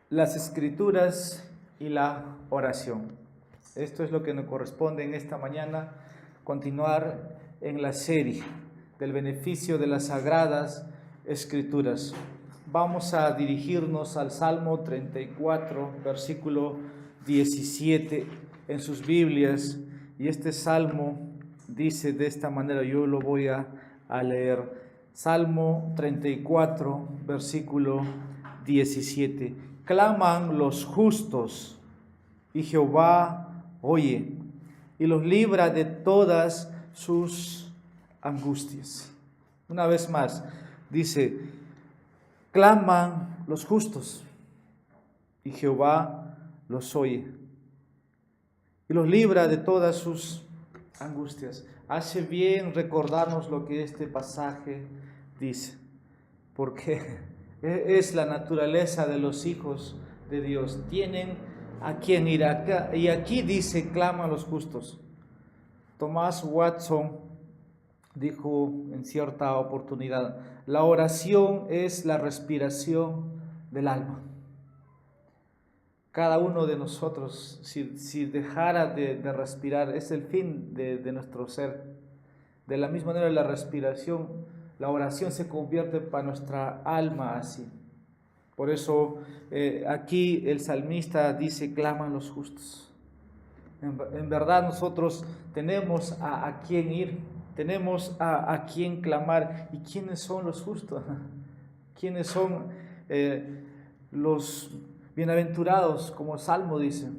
Las escrituras y la oración. Esto es lo que nos corresponde en esta mañana, continuar en la serie del beneficio de las sagradas escrituras. Vamos a dirigirnos al Salmo 34, versículo 17 en sus Biblias, y este salmo dice de esta manera, yo lo voy a leer. Salmo 34, versículo 17. Claman los justos y Jehová oye y los libra de todas sus angustias. Una vez más, dice, claman los justos y Jehová los oye y los libra de todas sus angustias. Hace bien recordarnos lo que este pasaje dice, porque es la naturaleza de los hijos de Dios. Tienen a quien ir acá. Y aquí dice, claman los justos. Thomas Watson dijo en cierta oportunidad, la oración es la respiración del alma. Cada uno de nosotros, si dejara de respirar, es el fin de nuestro ser. De la misma manera, la respiración, la oración se convierte para nuestra alma así. Por eso aquí el salmista dice, claman los justos. En verdad nosotros tenemos a quién ir, tenemos a quién clamar. ¿Y quiénes son los justos? ¿Quiénes son los bienaventurados, como Salmo dice?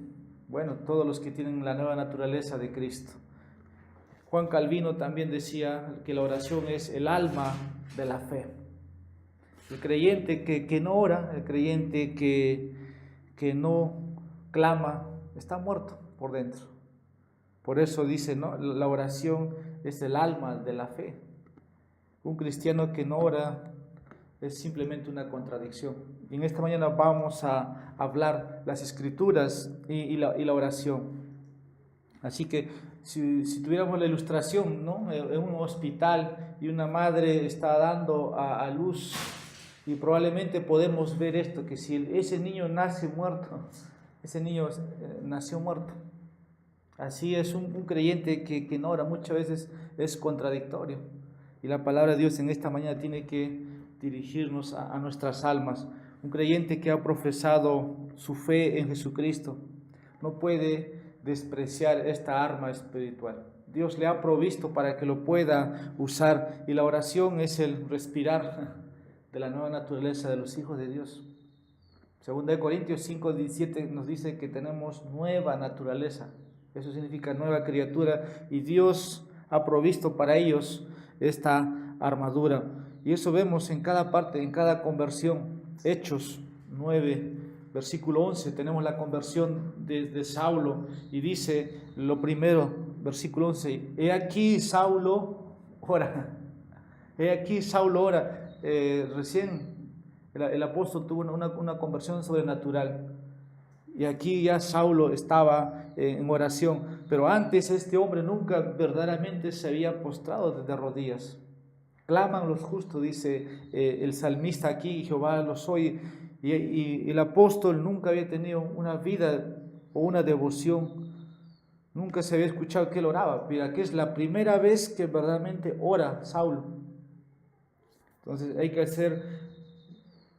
Bueno, todos los que tienen la nueva naturaleza de Cristo. Juan Calvino también decía que la oración es el alma de la fe. El creyente que no ora, el creyente que no clama, está muerto por dentro. Por eso dice, ¿no? La oración es el alma de la fe. Un cristiano que no ora es simplemente una contradicción. Y en esta mañana vamos a hablar las escrituras y la oración. Así que si tuviéramos la ilustración, ¿no? En un hospital y una madre está dando a luz, y probablemente podemos ver esto, que si ese niño nace muerto, ese niño nació muerto. Así es un creyente que no ora, muchas veces es contradictorio. Y la palabra de Dios en esta mañana tiene que dirigirnos a nuestras almas. Un creyente que ha profesado su fe en Jesucristo no puede despreciar esta arma espiritual. Dios le ha provisto para que lo pueda usar, y la oración es el respirar de la nueva naturaleza de los hijos de Dios. Segunda de Corintios 5:17 nos dice que tenemos nueva naturaleza. Eso significa nueva criatura, y Dios ha provisto para ellos esta armadura. Y eso vemos en cada parte, en cada conversión. Hechos 9, versículo 11, tenemos la conversión de Saulo, y dice lo primero, versículo 11, he aquí Saulo ora. He aquí Saulo ora. Recién el apóstol tuvo una conversión sobrenatural. Y aquí ya Saulo estaba en oración, pero antes este hombre nunca verdaderamente se había postrado de rodillas. Claman los justos, dice el salmista aquí, y Jehová los oye. Y el apóstol nunca había tenido una vida o una devoción, nunca se había escuchado que él oraba. Mira, que es la primera vez que verdaderamente ora Saulo. Entonces hay que hacer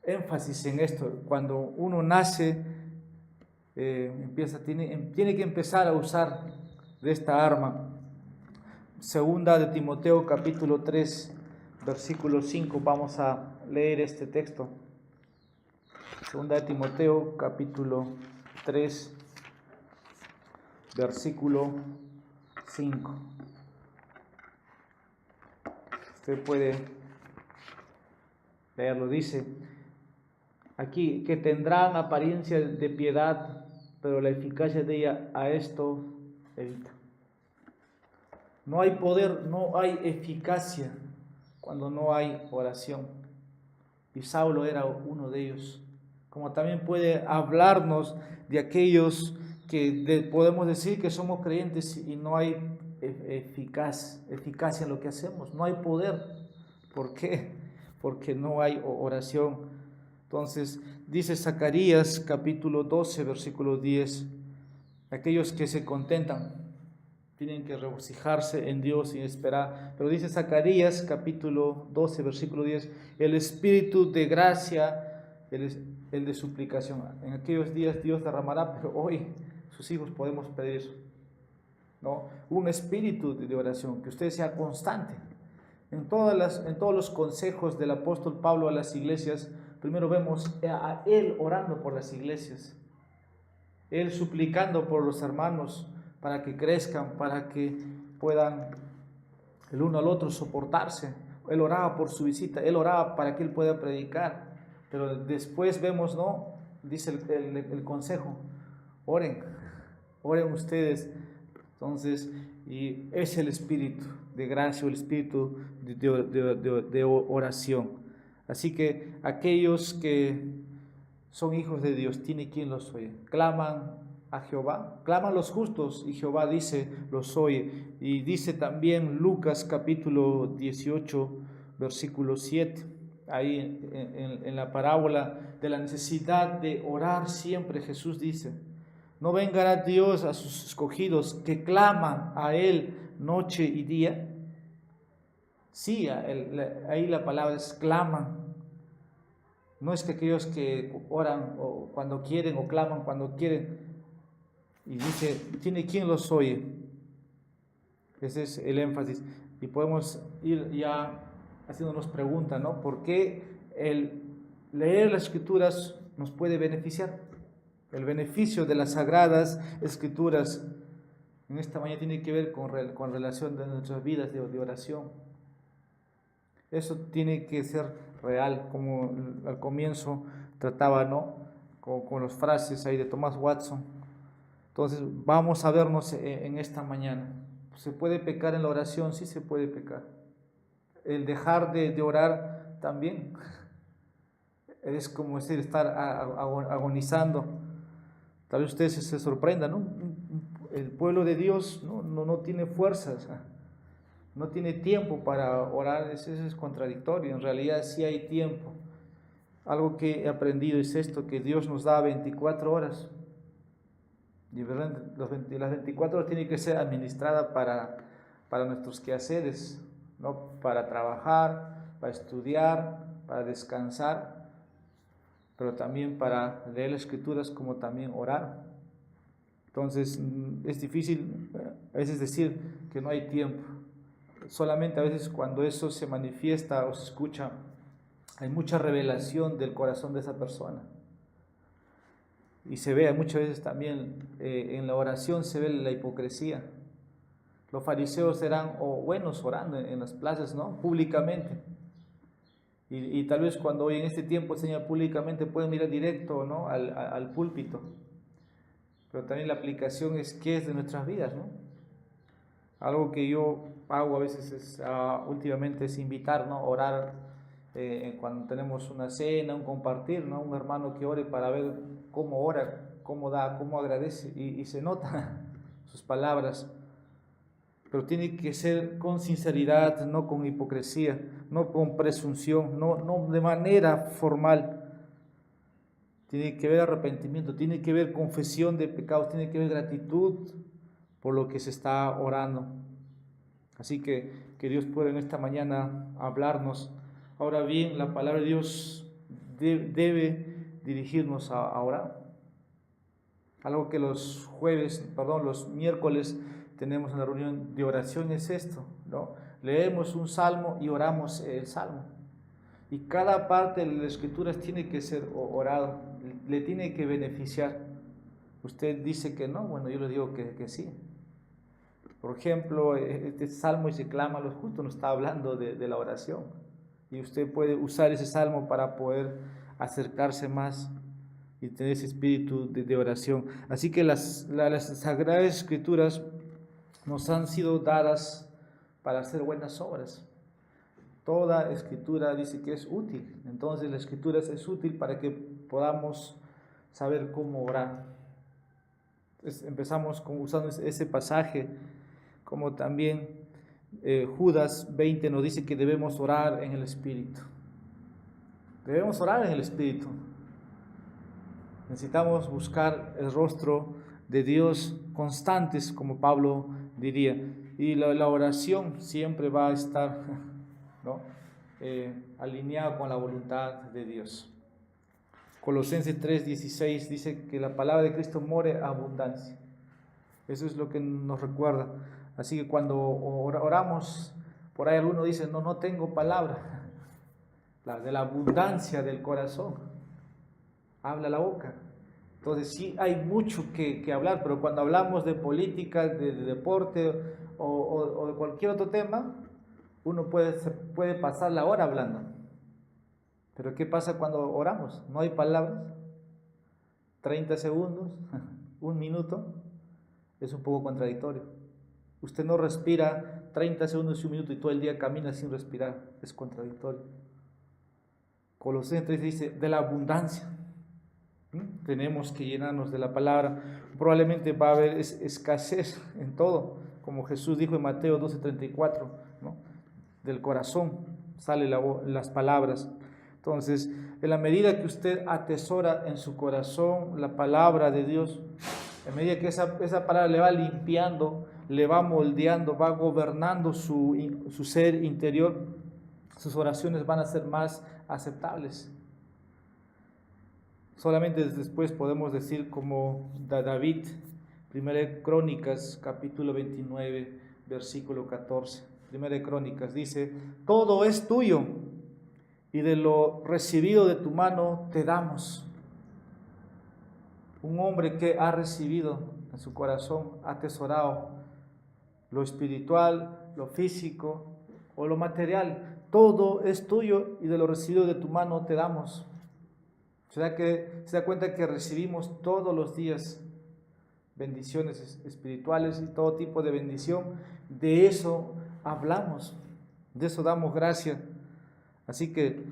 énfasis en esto. Cuando uno nace, tiene que empezar a usar de esta arma. Segunda de Timoteo capítulo 3, versículo 5, vamos a leer este texto. Segunda de Timoteo capítulo 3, versículo 5. Usted puede leerlo, dice aquí, que tendrán apariencia de piedad, pero la eficacia de ella a esto evita. No hay poder, no hay eficacia cuando no hay oración. Y Saulo era uno de ellos. Como también puede hablarnos de aquellos que podemos decir que somos creyentes y no hay eficacia en lo que hacemos. No hay poder. ¿Por qué? Porque no hay oración. Entonces, dice Zacarías capítulo 12, versículo 10, aquellos que se contentan tienen que regocijarse en Dios y esperar. Pero dice Zacarías capítulo 12, versículo 10, el espíritu de gracia, el de suplicación. En aquellos días Dios derramará, pero hoy sus hijos podemos pedir eso, ¿no? Un espíritu de oración, que usted sea constante. En todos los consejos del apóstol Pablo a las iglesias, primero vemos a él orando por las iglesias, él suplicando por los hermanos para que crezcan, para que puedan el uno al otro soportarse. Él oraba por su visita, él oraba para que él pueda predicar. Pero después vemos, ¿no? Dice el consejo, oren ustedes. Entonces, y es el espíritu de gracia, el espíritu de oración. Así que aquellos que son hijos de Dios, tiene quien los oye. Claman a Jehová, claman los justos y Jehová dice, los oye. Y dice también Lucas capítulo 18, versículo 7, ahí en la parábola de la necesidad de orar siempre, Jesús dice, ¿no vengará Dios a sus escogidos que claman a Él noche y día? Sí, ahí la palabra es claman. No es que aquellos que oran o cuando quieren o claman cuando quieren. Y dice, tiene quien los oye. Ese es el énfasis. Y podemos ir ya haciéndonos preguntas, ¿no? ¿Por qué el leer las Escrituras nos puede beneficiar? El beneficio de las Sagradas Escrituras en esta mañana tiene que ver con relación de nuestras vidas de oración. Eso tiene que ser real, como al comienzo trataba, ¿no? Con las frases ahí de Thomas Watson. Entonces, vamos a vernos en esta mañana. ¿Se puede pecar en la oración? Sí se puede pecar. El dejar de orar también. Es como decir, estar agonizando. Tal vez usted se sorprenda, ¿no? El pueblo de Dios no tiene fuerzas, no tiene tiempo para orar. Eso es contradictorio. En realidad sí hay tiempo. Algo que he aprendido es esto, que Dios nos da 24 horas. Y las 24 horas tienen que ser administradas para nuestros quehaceres, ¿no? Para trabajar, para estudiar, para descansar, pero también para leer las Escrituras, como también orar. Entonces es difícil a veces decir que no hay tiempo. Solamente a veces cuando eso se manifiesta o se escucha, hay mucha revelación del corazón de esa persona. Y se ve muchas veces también en la oración se ve la hipocresía. Los fariseos eran buenos orando en las plazas, ¿no? Públicamente. Y tal vez cuando hoy en este tiempo enseña públicamente pueden mirar directo, ¿no? al púlpito. Pero también la aplicación es qué es de nuestras vidas, ¿no? Algo que yo hago a veces últimamente es invitar, ¿no? Orar cuando tenemos una cena, un compartir, ¿no? Un hermano que ore para ver cómo ora, cómo da, cómo agradece y se nota sus palabras. Pero tiene que ser con sinceridad, no con hipocresía, no con presunción, no de manera formal. Tiene que haber arrepentimiento, tiene que haber confesión de pecados, tiene que haber gratitud por lo que se está orando. Así que Dios pueda en esta mañana hablarnos. Ahora bien, la palabra de Dios debe dirigirnos a orar. Algo que los miércoles tenemos en la reunión de oración es esto, ¿no? Leemos un salmo y oramos el salmo. Y cada parte de las Escrituras tiene que ser orado, le tiene que beneficiar. Usted dice que no, bueno, yo le digo que sí. Por ejemplo, este salmo y se clama a los justos nos está hablando de la oración. Y usted puede usar ese salmo para poder acercarse más y tener ese espíritu de oración. Así que las Sagradas Escrituras nos han sido dadas para hacer buenas obras. Toda escritura dice que es útil. Entonces la escritura es útil para que podamos saber cómo orar. Entonces, empezamos usando ese pasaje, como también Judas 20 nos dice que debemos orar en el Espíritu. Debemos orar en el Espíritu. Necesitamos buscar el rostro de Dios constantes, como Pablo diría. Y la oración siempre va a estar, ¿no?, alineada con la voluntad de Dios. Colosenses 3:16 dice que la palabra de Cristo more abundancia. Eso es lo que nos recuerda. Así que cuando oramos, por ahí alguno dice, no tengo palabra. De la abundancia del corazón habla la boca. Entonces sí hay mucho que hablar, pero cuando hablamos de política, de deporte o de cualquier otro tema, uno puede pasar la hora hablando. Pero ¿qué pasa cuando oramos? No hay palabras. 30 segundos, un minuto, es un poco contradictorio. Usted no respira 30 segundos y un minuto y todo el día camina sin respirar. Es contradictorio. Colosenses 3 dice, de la abundancia. Tenemos que llenarnos de la palabra. Probablemente va a haber escasez en todo, como Jesús dijo en Mateo 12:34, ¿no? Del corazón salen las palabras. Entonces, en la medida que usted atesora en su corazón la palabra de Dios, en medida que esa palabra le va limpiando, le va moldeando, va gobernando su ser interior, sus oraciones van a ser más aceptables. Solamente después podemos decir como David, 1 Crónicas, capítulo 29, versículo 14. 1 Crónicas dice, todo es tuyo y de lo recibido de tu mano te damos. Un hombre que ha recibido en su corazón, ha atesorado lo espiritual, lo físico o lo material, todo es tuyo y de lo recibido de tu mano te damos. Se da cuenta que recibimos todos los días bendiciones espirituales y todo tipo de bendición. De eso hablamos, de eso damos gracia. Así que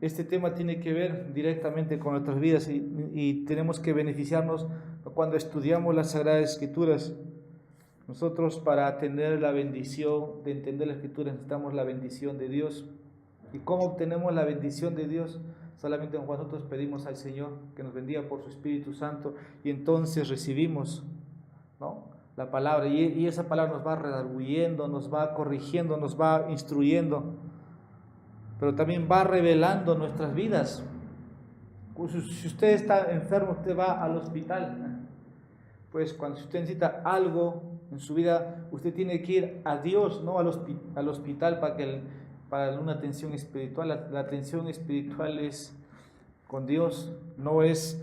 este tema tiene que ver directamente con nuestras vidas y tenemos que beneficiarnos cuando estudiamos las Sagradas Escrituras. Nosotros, para tener la bendición de entender la Escritura, necesitamos la bendición de Dios. ¿Y cómo obtenemos la bendición de Dios? Solamente cuando nosotros pedimos al Señor que nos bendiga por su Espíritu Santo y entonces recibimos, ¿no?, la palabra y esa palabra nos va redarguyendo, nos va corrigiendo, nos va instruyendo, pero también va revelando nuestras vidas. Si usted está enfermo, usted va al hospital. Pues cuando usted necesita algo en su vida, usted tiene que ir a Dios, no al hospital para una atención espiritual. La atención espiritual es con Dios, no es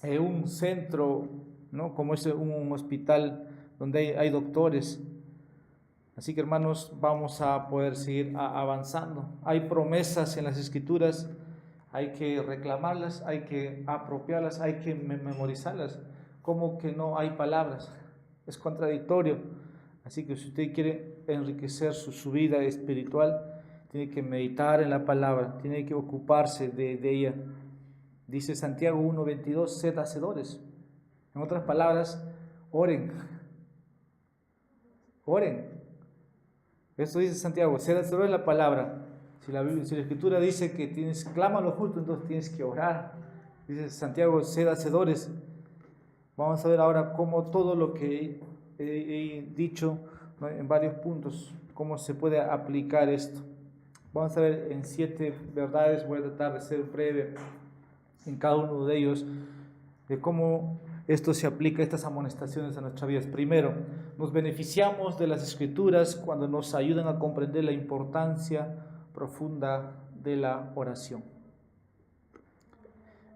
un centro, ¿no?, como es un hospital donde hay doctores. Así que, hermanos, vamos a poder seguir avanzando. Hay promesas en las Escrituras, hay que reclamarlas, hay que apropiarlas, hay que memorizarlas. Como que no hay palabras, es contradictorio. Así que si usted quiere enriquecer su vida espiritual, tiene que meditar en la palabra, tiene que ocuparse de ella. Dice Santiago 1:22, sed hacedores. En otras palabras, oren. Esto dice Santiago, sed hacedores de la palabra. Si la Escritura dice que clama a lo justo, entonces tienes que orar. Dice Santiago, sed hacedores. Vamos a ver ahora cómo todo lo que he dicho, ¿no?, en varios puntos, cómo se puede aplicar esto. Vamos a ver en 7 verdades, voy a tratar de ser breve en cada uno de ellos, de cómo esto se aplica, estas amonestaciones a nuestras vidas. Primero, nos beneficiamos de las Escrituras cuando nos ayudan a comprender la importancia profunda de la oración.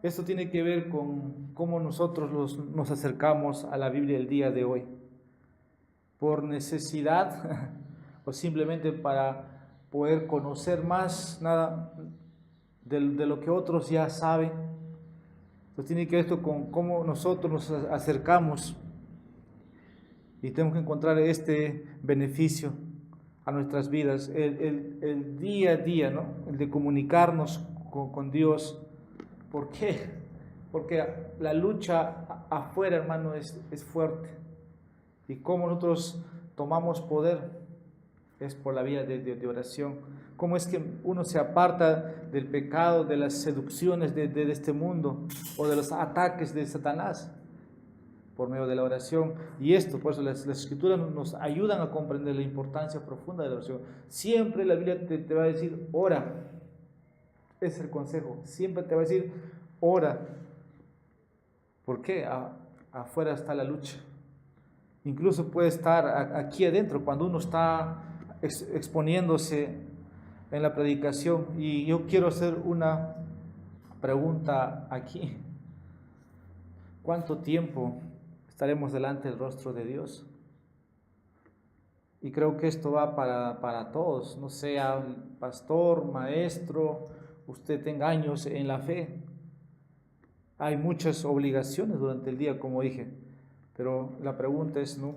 Esto tiene que ver con cómo nosotros nos acercamos a la Biblia el día de hoy. Por necesidad o simplemente para poder conocer más nada de lo que otros ya saben. Entonces tiene que ver esto con cómo nosotros nos acercamos y tenemos que encontrar este beneficio a nuestras vidas, el día a día, ¿no?, el de comunicarnos con Dios. ¿Por qué? Porque la lucha afuera, hermano, es fuerte. Y cómo nosotros tomamos poder es por la vía de oración. ¿Cómo es que uno se aparta del pecado, de las seducciones de este mundo o de los ataques de Satanás? Por medio de la oración. Y esto, por eso las escrituras nos ayudan a comprender la importancia profunda de la oración. Siempre la Biblia te va a decir, ora. Es el consejo. Siempre te va a decir, ora. ¿Por qué? Afuera está la lucha. Incluso puede estar aquí adentro, cuando uno está exponiéndose en la predicación. Y yo quiero hacer una pregunta aquí. ¿Cuánto tiempo estaremos delante del rostro de Dios? Y creo que esto va para todos, no sea pastor, maestro, usted tenga años en la fe. Hay muchas obligaciones durante el día, como dije, pero la pregunta es, ¿no?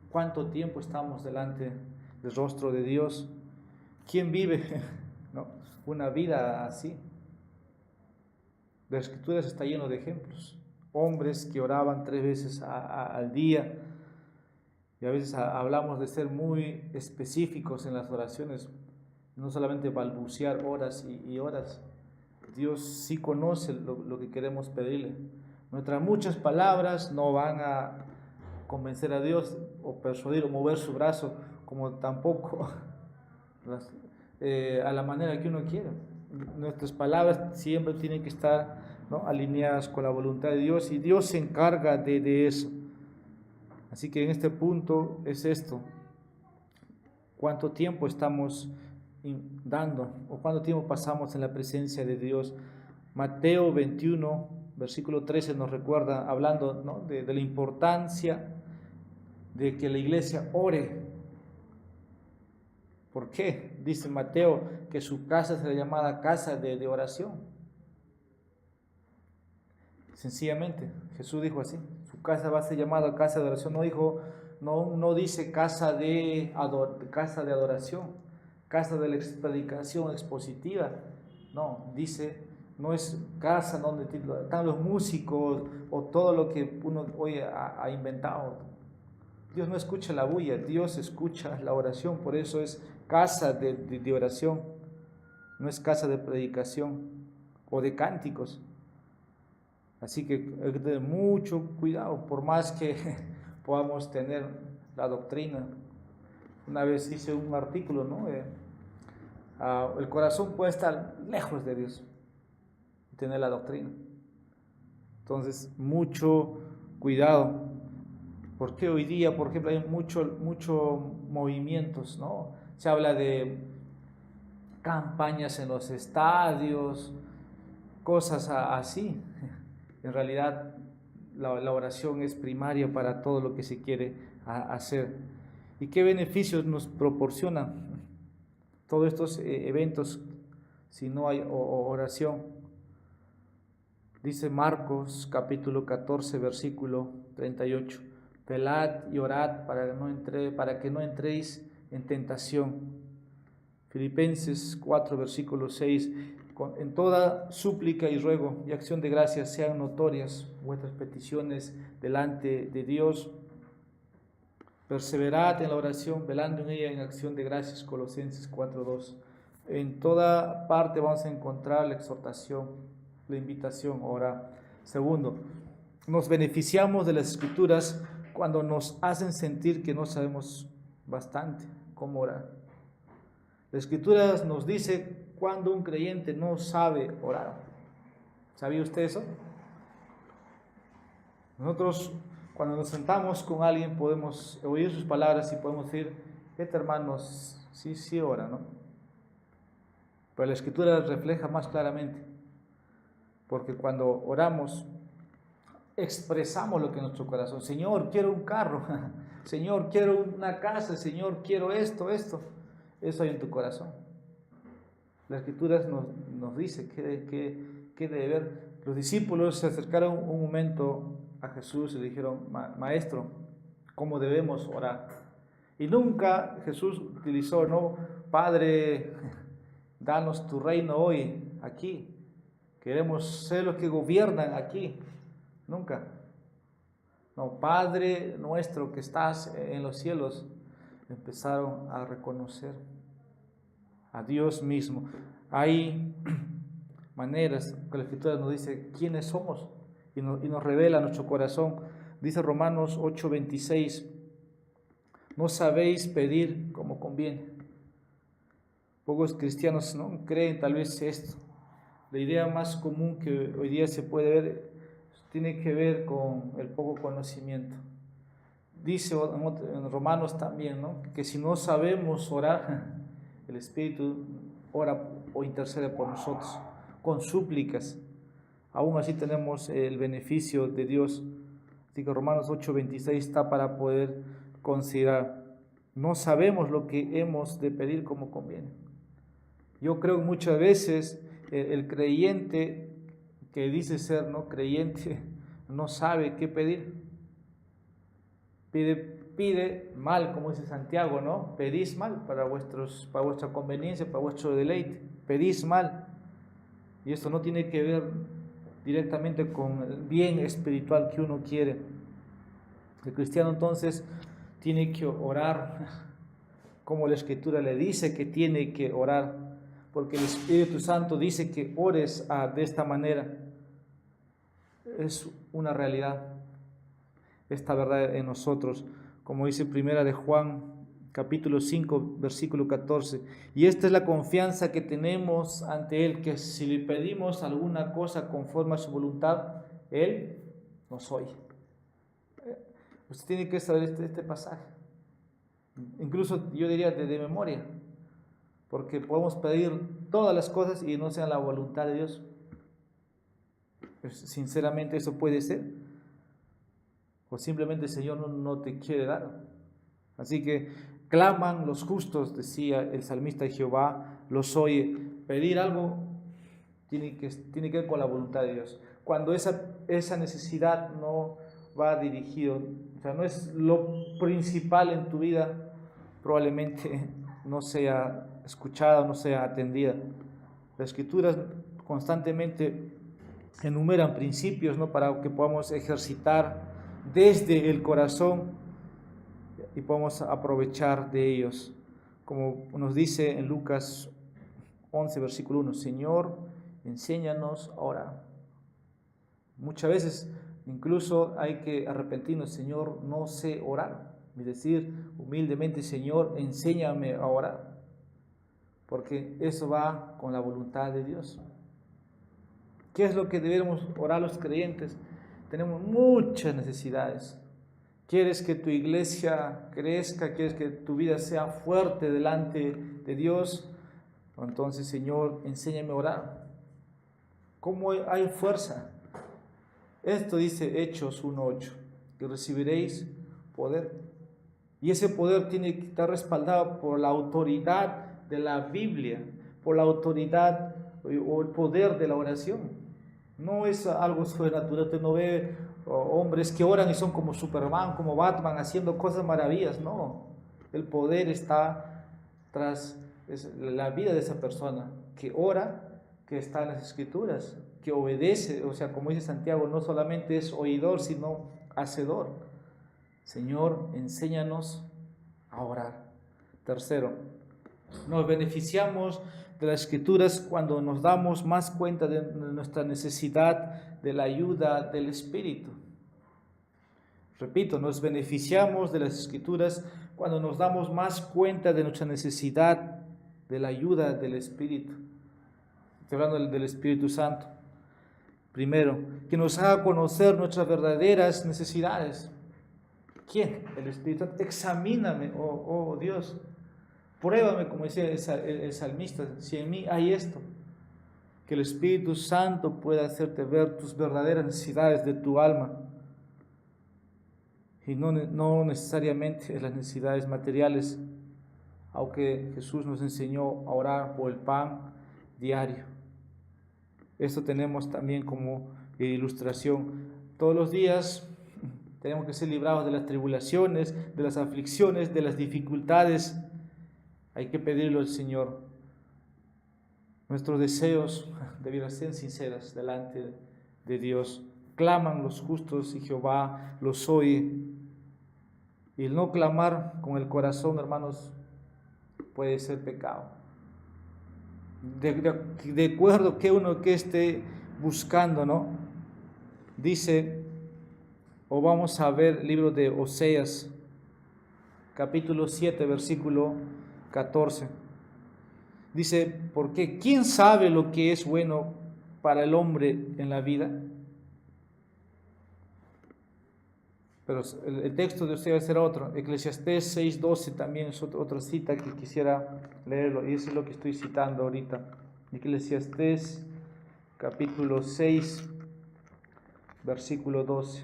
¿Cuánto tiempo estamos delante del rostro de Dios? ¿Quién vive ¿no? una vida así? La Escritura está lleno de ejemplos. Hombres que oraban 3 veces al día, y a veces hablamos de ser muy específicos en las oraciones, no solamente balbucear horas y horas. Dios sí conoce lo que queremos pedirle. Nuestras muchas palabras no van a convencer a Dios o persuadir o mover su brazo, como tampoco a la manera que uno quiera. Nuestras palabras siempre tienen que estar, ¿no?, alineadas con la voluntad de Dios, y Dios se encarga de eso. Así que en este punto es esto: ¿cuánto tiempo estamos dando o cuánto tiempo pasamos en la presencia de Dios? Mateo 21, versículo 13 nos recuerda, hablando, ¿no?, de la importancia de que la iglesia ore. ¿Por qué? Dice Mateo que su casa será llamada casa de oración. Sencillamente, Jesús dijo así: su casa va a ser llamada casa de oración. No dijo, no dice casa de adoración, casa de la predicación expositiva. No, dice, no es casa donde están los músicos o todo lo que uno hoy ha inventado. Dios no escucha la bulla, Dios escucha la oración. Por eso es casa de oración, no es casa de predicación o de cánticos. Así que hay que tener mucho cuidado, por más que podamos tener la doctrina. Una vez hice un artículo, ¿no? El corazón puede estar lejos de Dios y tener la doctrina. Entonces, mucho cuidado, porque hoy día, por ejemplo, hay mucho movimientos, ¿no? Se habla de campañas en los estadios, cosas así. En realidad, la oración es primaria para todo lo que se quiere hacer. ¿Y qué beneficios nos proporcionan todos estos eventos si no hay oración? Dice Marcos capítulo 14, versículo 38. Velad y orad para que no entréis en tentación. Filipenses 4, versículo 6. En toda súplica y ruego y acción de gracias sean notorias vuestras peticiones delante de Dios. Perseverad en la oración, velando en ella en acción de gracias. Colosenses 4:2. En toda parte vamos a encontrar la exhortación, la invitación a orar. Segundo, nos beneficiamos de las Escrituras cuando nos hacen sentir que no sabemos bastante cómo orar. Las Escrituras nos dice cuando un creyente no sabe orar. ¿Sabía usted eso? Nosotros, cuando nos sentamos con alguien, podemos oír sus palabras y podemos decir, este hermano sí ora, ¿no? Pero la Escritura refleja más claramente, porque cuando oramos, expresamos lo que es nuestro corazón. Señor, quiero un carro. Señor, quiero una casa. Señor, quiero esto. Eso hay en tu corazón. La Escritura nos dice que debe haber. Los discípulos se acercaron un momento a Jesús y le dijeron, Maestro, ¿cómo debemos orar? Y nunca Jesús utilizó, no, Padre, danos tu reino hoy, aquí. Queremos ser los que gobiernan aquí. Nunca. No, Padre nuestro que estás en los cielos. empezaron a reconocer a Dios mismo. Hay maneras que la Escritura nos dice quiénes somos y nos revela nuestro corazón. Dice Romanos 8:26, no sabéis pedir como conviene. Pocos cristianos no creen tal vez esto. La idea más común que hoy día se puede ver tiene que ver con el poco conocimiento. Dice en Romanos también, ¿no?, que si no sabemos orar, el Espíritu ora o intercede por nosotros con súplicas. Aún así tenemos el beneficio de Dios. Así que Romanos 8:26 está para poder considerar. No sabemos lo que hemos de pedir como conviene. Yo creo que muchas veces el creyente que dice ser no creyente no sabe qué pedir. Pide mal, como dice Santiago, ¿no? Pedís mal para vuestra conveniencia, para vuestro deleite. Pedís mal. Y esto no tiene que ver directamente con el bien espiritual que uno quiere. El cristiano entonces tiene que orar como la Escritura le dice que tiene que orar, porque el Espíritu Santo dice que ores de esta manera. Es una realidad, esta verdad en nosotros, como dice Primera de Juan, capítulo 5, versículo 14. Y esta es la confianza que tenemos ante Él, que si le pedimos alguna cosa conforme a su voluntad, Él nos oye. Usted tiene que saber este pasaje, incluso yo diría de memoria, porque podemos pedir todas las cosas y no sea la voluntad de Dios. Pues, sinceramente, eso puede ser, o simplemente el Señor no te quiere dar. Así que claman los justos, decía el salmista, de Jehová los oye. Pedir algo tiene que ver con la voluntad de Dios. Cuando esa necesidad no va dirigido, o sea, no es lo principal en tu vida, probablemente no sea escuchada, no sea atendida. Las Escrituras constantemente enumeran principios, ¿no?, para que podamos ejercitar desde el corazón y podamos aprovechar de ellos. Como nos dice en Lucas 11, versículo 1, Señor, enséñanos a orar. Muchas veces incluso hay que arrepentirnos, Señor, no sé orar. Es decir, humildemente, Señor, enséñame a orar. Porque eso va con la voluntad de Dios. ¿Qué es lo que debemos orar los creyentes? Tenemos muchas necesidades. ¿Quieres que tu iglesia crezca? ¿Quieres que tu vida sea fuerte delante de Dios? Entonces, Señor, enséñame a orar. ¿Cómo hay fuerza? Esto dice Hechos 1:8, que recibiréis poder. Y ese poder tiene que estar respaldado por la autoridad de la Biblia, por la autoridad o el poder de la oración. No es algo sobrenatural. Usted no ve hombres que oran y son como Superman, como Batman, haciendo cosas maravillas. No, el poder está tras la vida de esa persona que ora, que está en las Escrituras, que obedece. O sea, como dice Santiago, no solamente es oidor, sino hacedor. Señor, enséñanos a orar. Tercero, nos beneficiamos de las Escrituras cuando nos damos más cuenta de nuestra necesidad de la ayuda del Espíritu. Repito, nos beneficiamos de las Escrituras cuando nos damos más cuenta de nuestra necesidad de la ayuda del Espíritu. Estoy hablando del Espíritu Santo. Primero, que nos haga conocer nuestras verdaderas necesidades. ¿Quién? El Espíritu Santo. Examíname, oh Dios. Pruébame, como decía el salmista, si en mí hay esto. Que el Espíritu Santo pueda hacerte ver tus verdaderas necesidades de tu alma. Y no necesariamente las necesidades materiales, aunque Jesús nos enseñó a orar por el pan diario. Esto tenemos también como ilustración. Todos los días tenemos que ser librados de las tribulaciones, de las aflicciones, de las dificultades. Hay que pedirlo al Señor. Nuestros deseos debieran ser sinceros delante de Dios. Claman los justos y Jehová los oye. Y el no clamar con el corazón, hermanos, puede ser pecado. De acuerdo que uno que esté buscando, ¿no? Dice, o vamos a ver el libro de Oseas, capítulo 7, versículo 14. Dice, porque ¿quién sabe lo que es bueno para el hombre en la vida? Pero el texto de Oseas era otro. Eclesiastés 6:12 también es otra cita que quisiera leerlo, y eso es lo que estoy citando ahorita. Eclesiastés capítulo 6, versículo 12.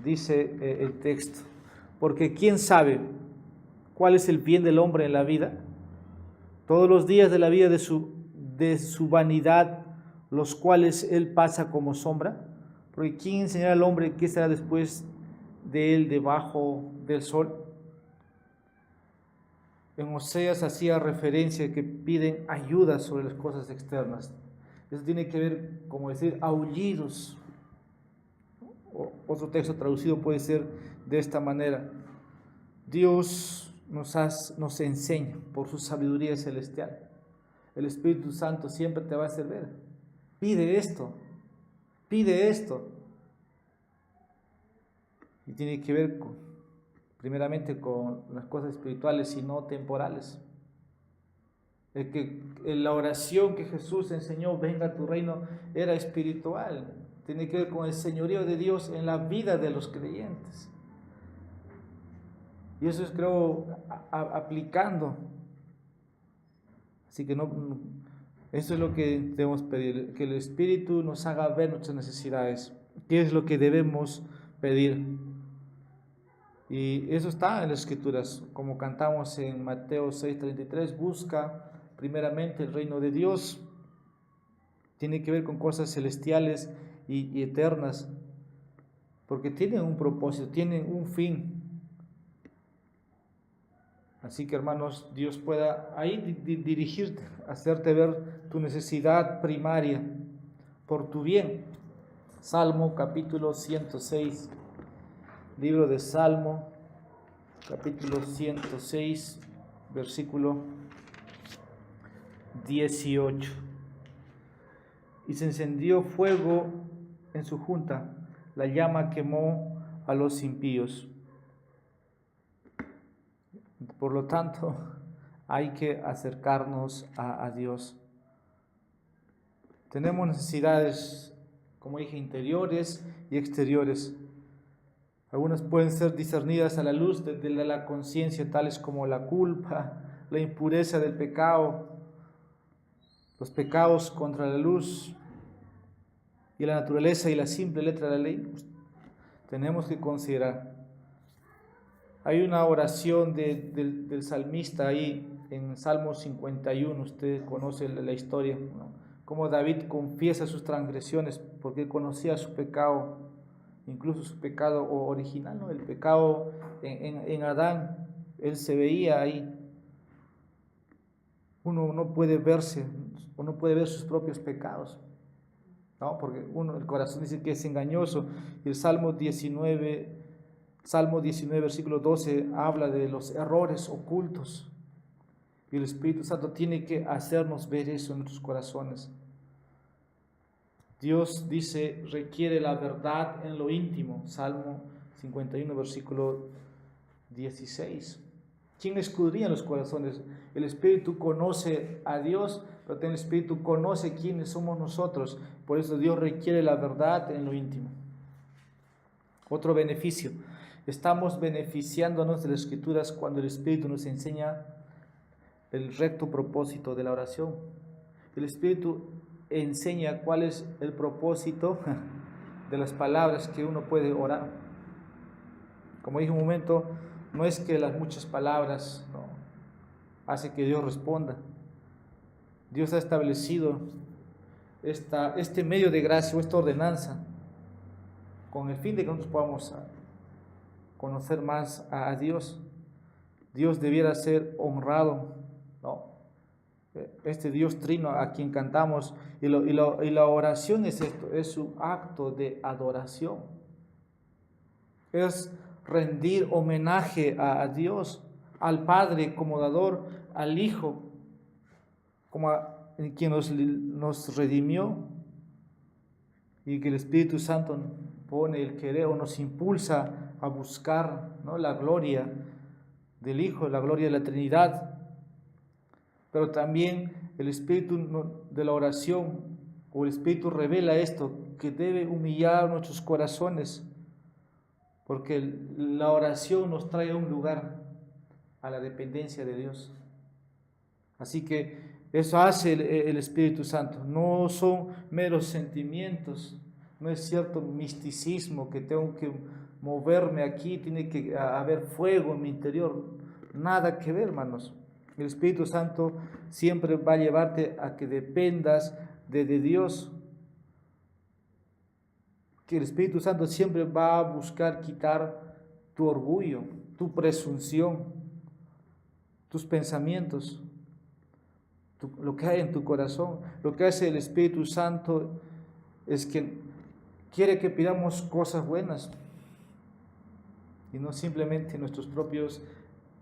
Dice el texto, porque ¿quién sabe cuál es el bien del hombre en la vida? Todos los días de la vida de su vanidad, los cuales él pasa como sombra. Porque ¿quién enseñará al hombre qué será después de él debajo del sol? En Oseas hacía referencia que piden ayuda sobre las cosas externas. Eso tiene que ver, como decir, aullidos. Otro texto traducido puede ser de esta manera. Dios nos enseña por su sabiduría celestial. El Espíritu Santo siempre te va a servir. Pide esto. Y tiene que ver primeramente con las cosas espirituales y no temporales. La oración que Jesús enseñó, venga a tu reino, era espiritual. Tiene que ver con el señorío de Dios en la vida de los creyentes. Y eso es, creo, aplicando. Así que eso es lo que debemos pedir, que el Espíritu nos haga ver nuestras necesidades. ¿Qué es lo que debemos pedir? Y eso está en las Escrituras, como cantamos en Mateo 6:33, busca primeramente el reino de Dios. Tiene que ver con cosas celestiales y eternas, porque tienen un propósito, tienen un fin. Así que, hermanos, Dios pueda ahí dirigirte, hacerte ver tu necesidad primaria por tu bien. Salmo capítulo 106, libro de Salmo, capítulo 106, versículo 18. Y se encendió fuego en su junta, la llama quemó a los impíos. Por lo tanto, hay que acercarnos a Dios. Tenemos necesidades, como dije, interiores y exteriores. Algunas pueden ser discernidas a la luz de la conciencia, tales como la culpa, la impureza del pecado, los pecados contra la luz y la naturaleza y la simple letra de la ley. Tenemos que considerar. Hay una oración del salmista ahí en Salmo 51, usted conoce la historia, ¿no? Cómo David confiesa sus transgresiones porque conocía su pecado, incluso su pecado original, ¿no? El pecado en Adán, él se veía ahí. Uno no puede verse, uno puede ver sus propios pecados, ¿no? Porque el corazón dice que es engañoso. Y el Salmo 19, versículo 12, habla de los errores ocultos. Y el Espíritu Santo tiene que hacernos ver eso en nuestros corazones. Dios dice, requiere la verdad en lo íntimo. Salmo 51, versículo 16. ¿Quién escudriña los corazones? El Espíritu conoce a Dios, pero el Espíritu conoce quiénes somos nosotros. Por eso Dios requiere la verdad en lo íntimo. Otro beneficio. Estamos beneficiándonos de las Escrituras cuando el Espíritu nos enseña el recto propósito de la oración. El Espíritu enseña cuál es el propósito de las palabras que uno puede orar. Como dije un momento, no es que las muchas palabras hace que Dios responda. Dios ha establecido este medio de gracia o esta ordenanza con el fin de que nosotros podamos conocer más a Dios. Dios debiera ser honrado, ¿no? Este Dios trino a quien cantamos, y la oración es esto, es un acto de adoración. es rendir homenaje a Dios, al Padre como dador, al Hijo como quien nos redimió, y que el Espíritu Santo pone el querer o nos impulsa a buscar, ¿no?, la gloria del Hijo, la gloria de la Trinidad. Pero también el Espíritu de la oración o el Espíritu revela esto, que debe humillar nuestros corazones, porque la oración nos trae a un lugar, a la dependencia de Dios. Así que eso hace el Espíritu Santo. No son meros sentimientos, no es cierto misticismo que tengo que moverme aquí, tiene que haber fuego en mi interior. Nada que ver, hermanos. El Espíritu Santo siempre va a llevarte a que dependas de Dios. Que el Espíritu Santo siempre va a buscar quitar tu orgullo, tu presunción, tus pensamientos, lo que hay en tu corazón. Lo que hace el Espíritu Santo es que quiere que pidamos cosas buenas y no simplemente nuestros propios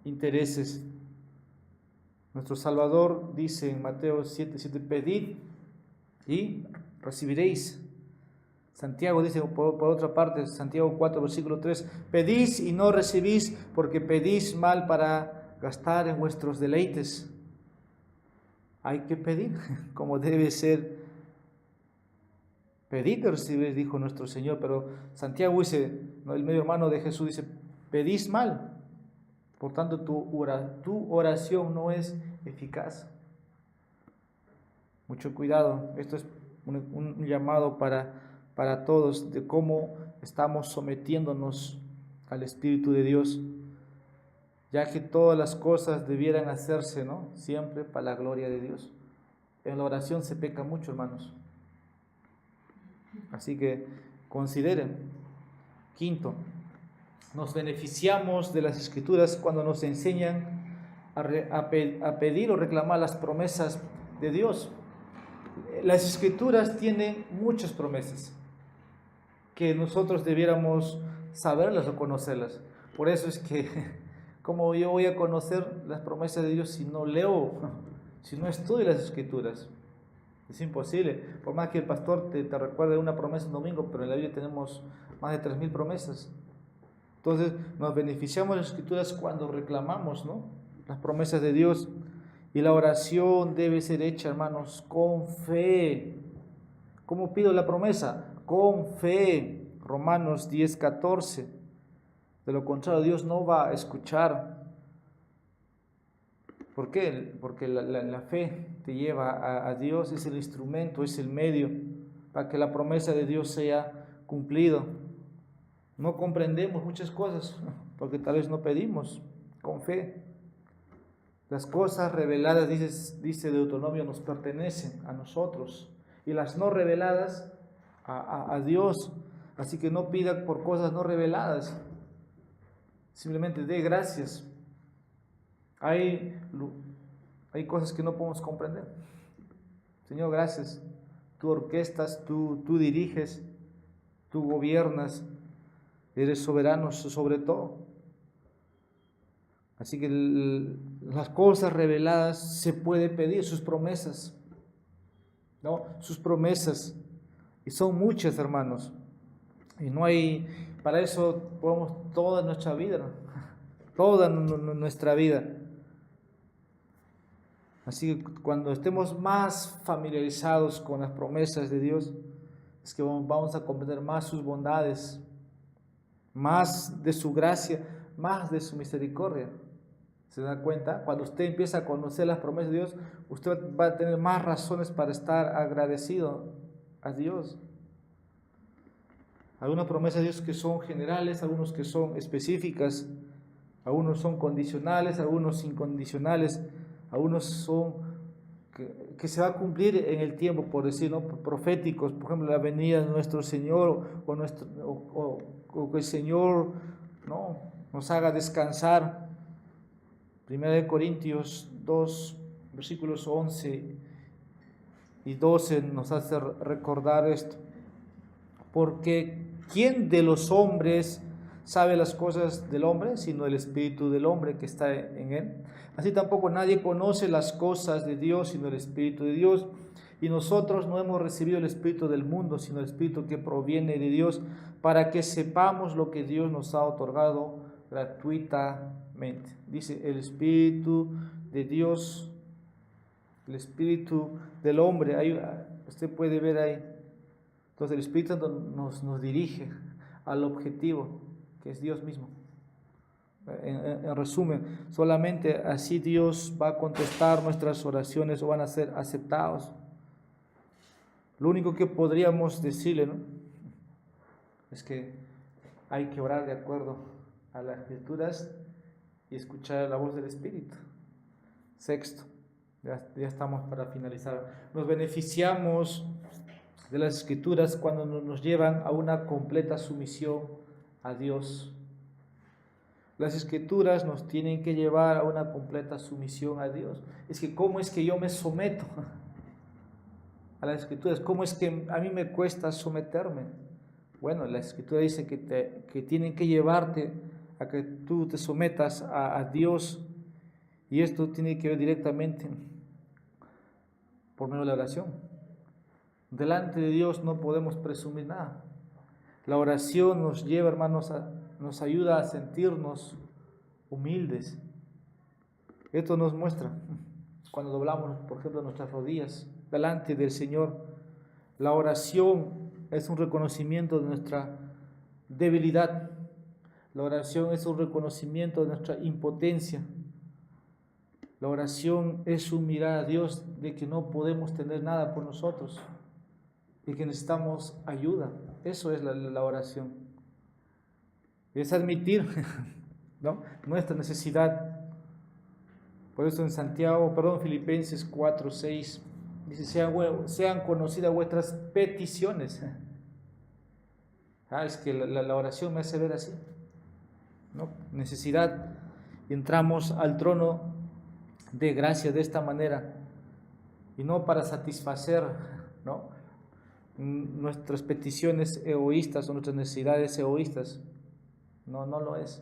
intereses. Nuestro Salvador dice en Mateo 7:7, pedid y recibiréis. Santiago dice por otra parte, Santiago 4, versículo 3, pedís y no recibís, porque pedís mal para gastar en vuestros deleites. Hay que pedir como debe ser. Pedid y recibiréis, dijo nuestro Señor, pero Santiago dice, el medio hermano de Jesús dice, pedís mal. Por tanto, tu oración no es eficaz. Mucho cuidado. Esto es un llamado para todos, de cómo estamos sometiéndonos al Espíritu de Dios, ya que todas las cosas debieran hacerse, ¿no?, siempre para la gloria de Dios. En la oración se peca mucho, hermanos. Así que consideren. Quinto, nos beneficiamos de las Escrituras cuando nos enseñan a pedir o reclamar las promesas de Dios. Las Escrituras tienen muchas promesas que nosotros debiéramos saberlas o conocerlas. Por eso es que, ¿cómo yo voy a conocer las promesas de Dios si no leo, si no estudio las Escrituras? Es imposible. Por más que el pastor te recuerde una promesa un domingo, pero en la Biblia tenemos más de 3,000 promesas. Entonces nos beneficiamos de las Escrituras cuando reclamamos, ¿no?, las promesas de Dios. Y la oración debe ser hecha, hermanos, con fe. ¿Cómo pido la promesa? Con fe. Romanos 10:14. De lo contrario, Dios no va a escuchar. ¿Por qué? Porque la fe te lleva a Dios, es el instrumento, es el medio para que la promesa de Dios sea cumplida. No comprendemos muchas cosas porque tal vez no pedimos con fe. Las cosas reveladas, dice Deuteronomio, nos pertenecen a nosotros, y las no reveladas a Dios. Así que no pida por cosas no reveladas, simplemente dé gracias. Hay cosas que no podemos comprender. Señor, gracias. Tú orquestas, tú diriges, tú gobiernas, eres soberano sobre todo. Así que las cosas reveladas se puede pedir, sus promesas, ¿no? Sus promesas, y son muchas, hermanos, y no hay, para eso podemos toda nuestra vida, ¿no?, toda nuestra vida. Así que cuando estemos más familiarizados con las promesas de Dios, es que vamos a comprender más sus bondades, más de su gracia, más de su misericordia. ¿Se da cuenta? Cuando usted empieza a conocer las promesas de Dios, usted va a tener más razones para estar agradecido a Dios. Algunas promesas de Dios que son generales, algunos que son específicas, algunos son condicionales, algunos incondicionales, algunos son que se va a cumplir en el tiempo, por decir, ¿no?, proféticos, por ejemplo, la venida de nuestro Señor, o que el Señor, ¿no?, nos haga descansar. 1 Corintios 2, versículos 11 y 12 nos hace recordar esto. Porque ¿quién de los hombres sabe las cosas del hombre, sino el espíritu del hombre que está en él. Así tampoco nadie conoce las cosas de Dios, sino el espíritu de Dios. Y nosotros no hemos recibido el espíritu del mundo, sino el espíritu que proviene de Dios, para que sepamos lo que Dios nos ha otorgado gratuitamente. Dice, el espíritu de Dios, el espíritu del hombre, ahí, usted puede ver ahí. Entonces el espíritu nos dirige al objetivo, que es Dios mismo. En resumen, solamente así Dios va a contestar nuestras oraciones o van a ser aceptados. Lo único que podríamos decirle, ¿no?, es que hay que orar de acuerdo a las Escrituras y escuchar la voz del Espíritu. Sexto, ya estamos para finalizar. Nos beneficiamos de las Escrituras cuando nos llevan a una completa sumisión a Dios. Las Escrituras nos tienen que llevar a una completa sumisión a Dios. Es que ¿cómo es que yo me someto a las Escrituras? ¿Cómo es que a mí me cuesta someterme? Bueno, la Escritura dice que tienen que llevarte a que tú te sometas a Dios, y esto tiene que ver directamente por medio de la oración. Delante de Dios no podemos presumir nada. La oración nos lleva, hermanos, nos ayuda a sentirnos humildes. Esto nos muestra cuando doblamos, por ejemplo, nuestras rodillas delante del Señor. La oración es un reconocimiento de nuestra debilidad. La oración es un reconocimiento de nuestra impotencia. La oración es un mirar a Dios de que no podemos tener nada por nosotros y que necesitamos ayuda. Eso es la oración. Es admitir, ¿no?, nuestra necesidad. Por eso en Filipenses 4:6 dice, sean conocidas vuestras peticiones. Es que la oración me hace ver así, ¿no?, necesidad. Y entramos al trono de gracia de esta manera, y no para satisfacer, ¿no?, nuestras peticiones egoístas o nuestras necesidades egoístas. No lo es.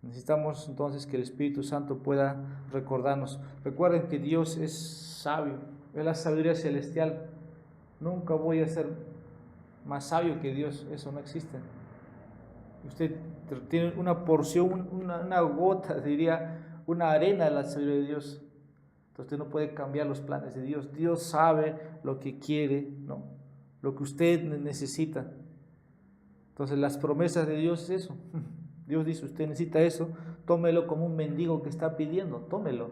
Necesitamos entonces que el Espíritu Santo pueda recordarnos. Recuerden que Dios es sabio, es la sabiduría celestial. Nunca voy a ser más sabio que Dios, eso no existe. Usted tiene una porción, una gota, diría, una arena de la sabiduría de Dios. Entonces usted no puede cambiar los planes de Dios. Dios sabe lo que quiere, ¿no?, lo que usted necesita. Entonces las promesas de Dios es eso. Dios dice, usted necesita eso, tómelo como un mendigo que está pidiendo, tómelo.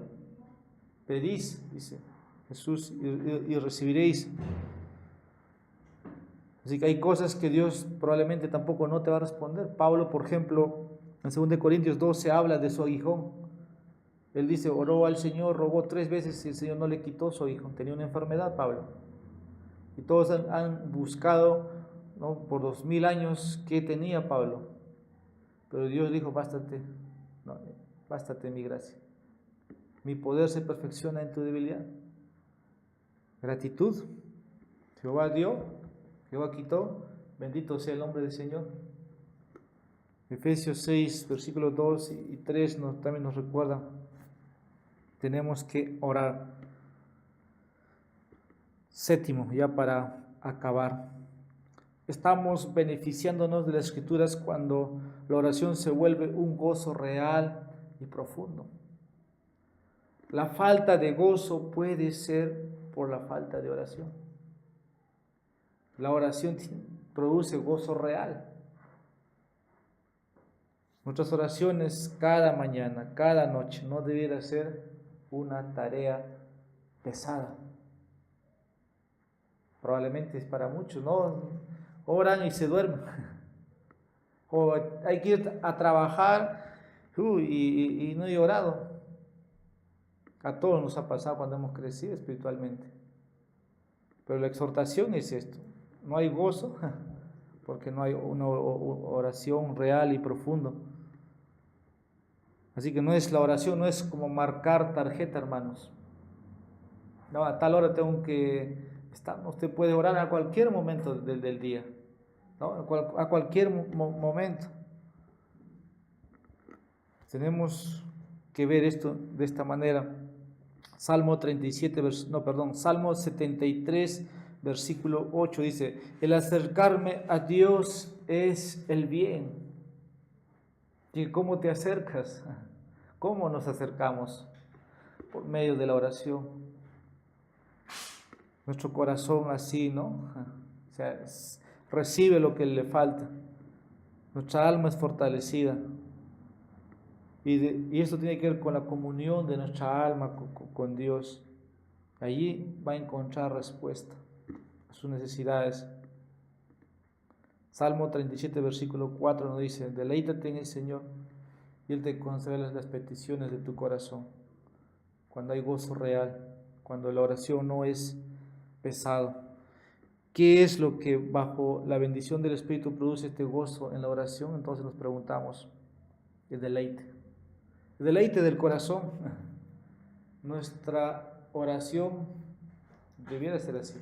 Pedís, dice Jesús, y recibiréis. Así que hay cosas que Dios probablemente tampoco no te va a responder. Pablo, por ejemplo, en 2 Corintios 12 habla de su aguijón. Él dice, oró al Señor, rogó 3 veces y el Señor no le quitó su aguijón. Tenía una enfermedad, Pablo. Y todos han buscado, ¿no?, por 2000 años qué tenía Pablo. Pero Dios dijo, bástate mi gracia. Mi poder se perfecciona en tu debilidad. Gratitud. Jehová dio, Jehová quitó, bendito sea el nombre del Señor. Efesios 6, versículos 2 y 3 también nos recuerda, tenemos que orar. Séptimo, ya para acabar, estamos beneficiándonos de las Escrituras cuando la oración se vuelve un gozo real y profundo. La falta de gozo puede ser por la falta de oración. La oración produce gozo real. Nuestras oraciones cada mañana, cada noche, no debiera ser una tarea pesada. Probablemente es para muchos, ¿no? Oran y se duermen. O hay que ir a trabajar y no he orado. A todos nos ha pasado cuando hemos crecido espiritualmente. Pero la exhortación es esto. No hay gozo porque no hay una oración real y profunda. Así que la oración no es como marcar tarjeta, hermanos. No, a tal hora tengo que estar. Usted puede orar a cualquier momento del día, ¿no? A cualquier momento. Tenemos que ver esto de esta manera. Salmo 73, versículo 8 dice: el acercarme a Dios es el bien. ¿Y cómo te acercas? ¿Cómo nos acercamos? Por medio de la oración. Nuestro corazón así, ¿no? O sea, recibe lo que le falta. Nuestra alma es fortalecida. Y esto tiene que ver con la comunión de nuestra alma con Dios. Allí va a encontrar respuesta a sus necesidades. Salmo 37, versículo 4 nos dice: deleítate en el Señor y Él te concederá las peticiones de tu corazón. Cuando hay gozo real, cuando la oración no es pesado. ¿Qué es lo que bajo la bendición del Espíritu produce este gozo en la oración? Entonces nos preguntamos: el deleite. El deleite del corazón. Nuestra oración debiera ser así.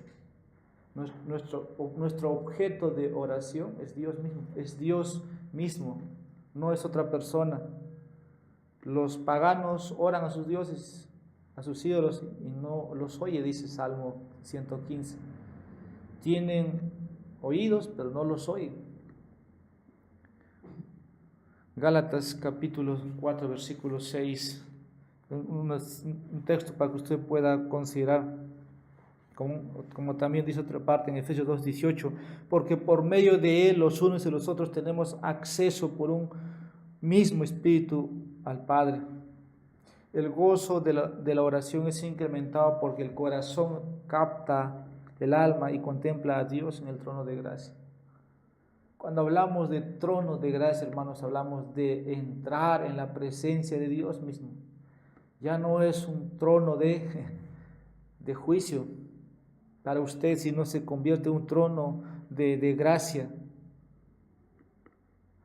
Nuestro objeto de oración es Dios mismo, no es otra persona. Los paganos oran a sus dioses, a sus ídolos, y no los oye, dice Salmo 115. Tienen oídos, pero no los oyen. Gálatas capítulo 4, versículo 6, un texto para que usted pueda considerar, como también dice otra parte en Efesios 2, 18, porque por medio de Él los unos y los otros tenemos acceso por un mismo Espíritu al Padre. El gozo de la oración es incrementado porque el corazón capta el alma y contempla a Dios en el trono de gracia. Cuando hablamos de trono de gracia, hermanos, hablamos de entrar en la presencia de Dios mismo. Ya no es un trono de juicio para usted, sino se convierte en un trono de gracia.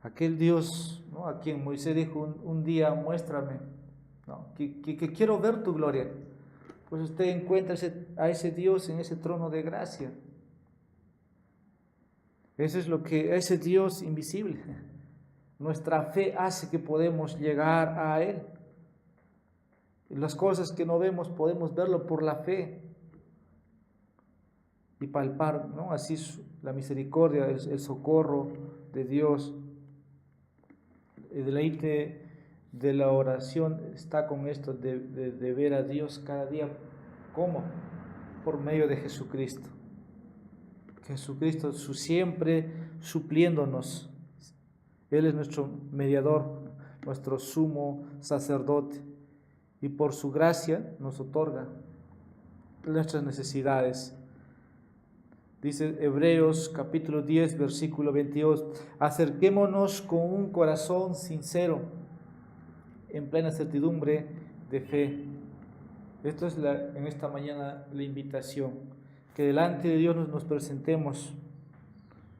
Aquel Dios, ¿no?, a quien Moisés dijo un día: muéstrame, ¿no?, que quiero ver tu gloria. Pues usted encuentra a ese Dios en ese trono de gracia. Eso es lo que ese Dios invisible. Nuestra fe hace que podemos llegar a Él. Las cosas que no vemos podemos verlo por la fe y palpar, ¿no?, así la misericordia, el socorro de Dios. El deleite de la oración está con esto de ver a Dios cada día. ¿Cómo? Por medio de Jesucristo. Jesucristo siempre supliéndonos. Él es nuestro mediador, nuestro sumo sacerdote, y por su gracia nos otorga nuestras necesidades. Dice Hebreos capítulo 10, versículo 22, acerquémonos con un corazón sincero, en plena certidumbre de fe. Esto es en esta mañana la invitación, que delante de Dios nos presentemos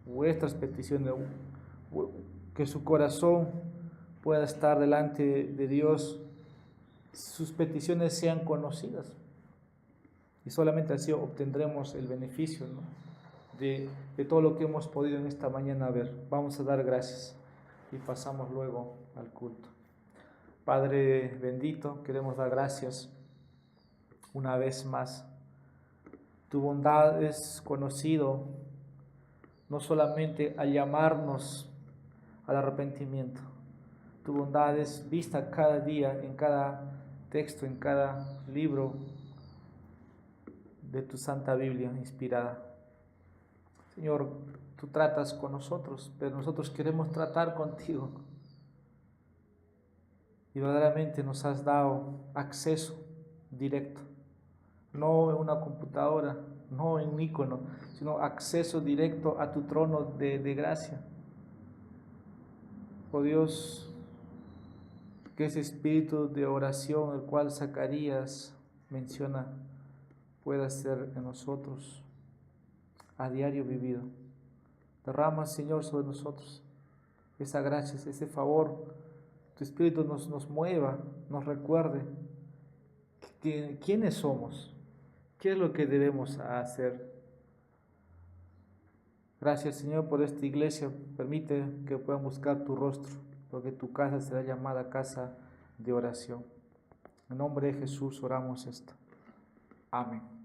vuestras peticiones, que su corazón pueda estar delante de Dios, sus peticiones sean conocidas, y solamente así obtendremos el beneficio, ¿no?, de todo lo que hemos podido en esta mañana ver. Vamos a dar gracias y pasamos luego al culto. Padre bendito, queremos dar gracias una vez más. Tu bondad es conocido no solamente al llamarnos al arrepentimiento. Tu bondad es vista cada día, en cada texto, en cada libro de tu Santa Biblia inspirada. Señor, tú tratas con nosotros, pero nosotros queremos tratar contigo. Y verdaderamente nos has dado acceso directo, no en una computadora, no en un icono, sino acceso directo a tu trono de gracia. Oh Dios, que ese espíritu de oración, el cual Zacarías menciona, pueda ser en nosotros a diario vivido. Derrama, Señor, sobre nosotros esa gracia, ese favor. Tu espíritu nos mueva, nos recuerde quiénes somos, qué es lo que debemos hacer. Gracias, Señor, por esta iglesia. Permite que puedan buscar tu rostro. porque tu casa será llamada casa de oración. En nombre de Jesús oramos esto. Amén.